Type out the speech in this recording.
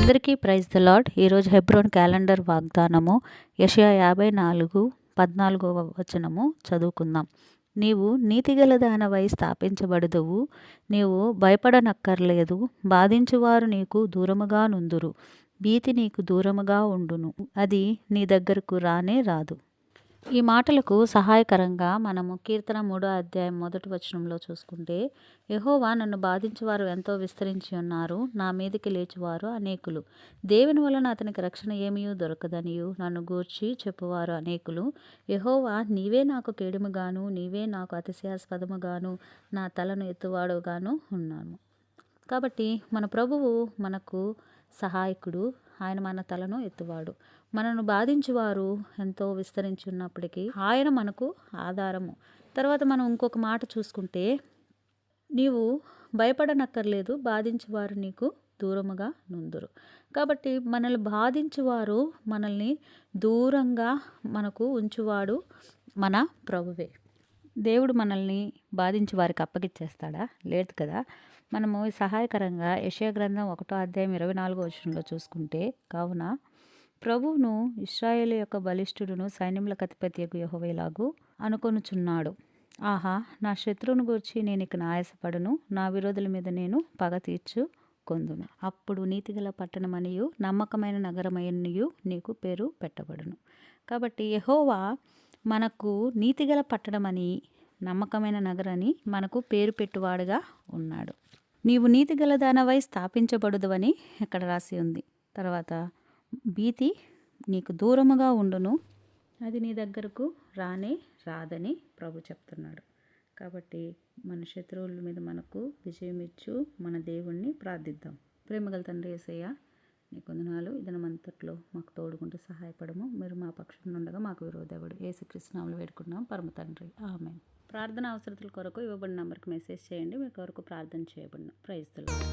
అందరికీ praise the lord. ఈరోజు Hebron calendar వాగ్దానము యెషయా 54:14 వచనము చదువుకుందాం. నీవు నీతిగల దానవై స్థాపించబడుదువు, నీవు భయపడనక్కర్లేదు. బాధించువారు నీకు దూరముగా నుందురు, భీతి నీకు దూరముగా ఉండును, అది నీ దగ్గరకు రానే రాదు. ఈ మాటలకు సహాయకరంగా మనము కీర్తన 3:1 చూసుకుంటే, యెహోవా నన్ను బాధించువారు ఎంతో విస్తరించి ఉన్నారు, నా మీదికి లేచువారు అనేకులు. దేవుని వలన అతనికి రక్షణ ఏమీ దొరకదనియు నన్ను గూర్చి చెప్పువారు అనేకులు. యెహోవా నీవే నాకు కేడుముగాను, నీవే నాకు అతిశయాస్పదముగాను, నా తలను ఎత్తువాడుగాను ఉన్నాను. కాబట్టి మన ప్రభువు మనకు సహాయకుడు, ఆయన మన తలను ఎత్తువాడు. మనను బాధించువారు ఎంతో విస్తరించి ఉన్నప్పటికీ ఆయన మనకు ఆధారము. తర్వాత మనం ఇంకొక మాట చూసుకుంటే, నీవు భయపడనక్కర్లేదు, బాధించువారు నీకు దూరముగా నుందురు. కాబట్టి మనల్ని బాధించువారు మనల్ని దూరంగా మనకు ఉంచువాడు మన ప్రభువే. దేవుడు మనల్ని బాధించి వారికి అప్పగిచ్చేస్తాడా? లేదు కదా. మనము సహాయకరంగా యెషయా గ్రంథం 1:24 చూసుకుంటే, కావున ప్రభువును ఇశ్రాయేలు యొక్క బలిష్ఠుడును సైన్యములకు అధిపతియగు యెహోవా ఇలాగు అనుకొనుచున్నాడు, ఆహా, నా శత్రువును గూర్చి నేను ఇక ఆయాసపడను, నా విరోధుల మీద నేను పగ తీర్చుకొందును. అప్పుడు నీతిగల పట్టణమనియు నమ్మకమైన నగరమనియు నీకు పేరు పెట్టబడును. కాబట్టి యెహోవా మనకు నీతిగల పట్టణమని, నమ్మకమైన నగరని మనకు పేరు పెట్టువాడుగా ఉన్నాడు. నీవు నీతిగల దానవై స్థాపించబడుదువని ఇక్కడ రాసి ఉంది. తర్వాత భీతి నీకు దూరముగా ఉండును, అది నీ దగ్గరకు రానే రాదని ప్రభు చెప్తున్నాడు. కాబట్టి మన శత్రువుల మీద మనకు విజయం ఇచ్చు మన దేవుణ్ణి ప్రార్థిద్దాం. ప్రేమగల తండ్రి యేసయ్య, నీకు వందనాలు. ఈ దినమంతట్లో మాకు తోడుకుంటూ సహాయపడము. మీరు మా పక్షం ఉండగా మాకు విరోధెవడు. యేసుక్రీస్తు నామములో వేడుకుంటున్నాం పరమ తండ్రి, ఆమేన్. ప్రార్థన అవసరతల కొరకు ఇవ్వబడిన నంబర్కి మెసేజ్ చేయండి. మీ కొరకు ప్రార్థన చేయబడిన. Praise the lord.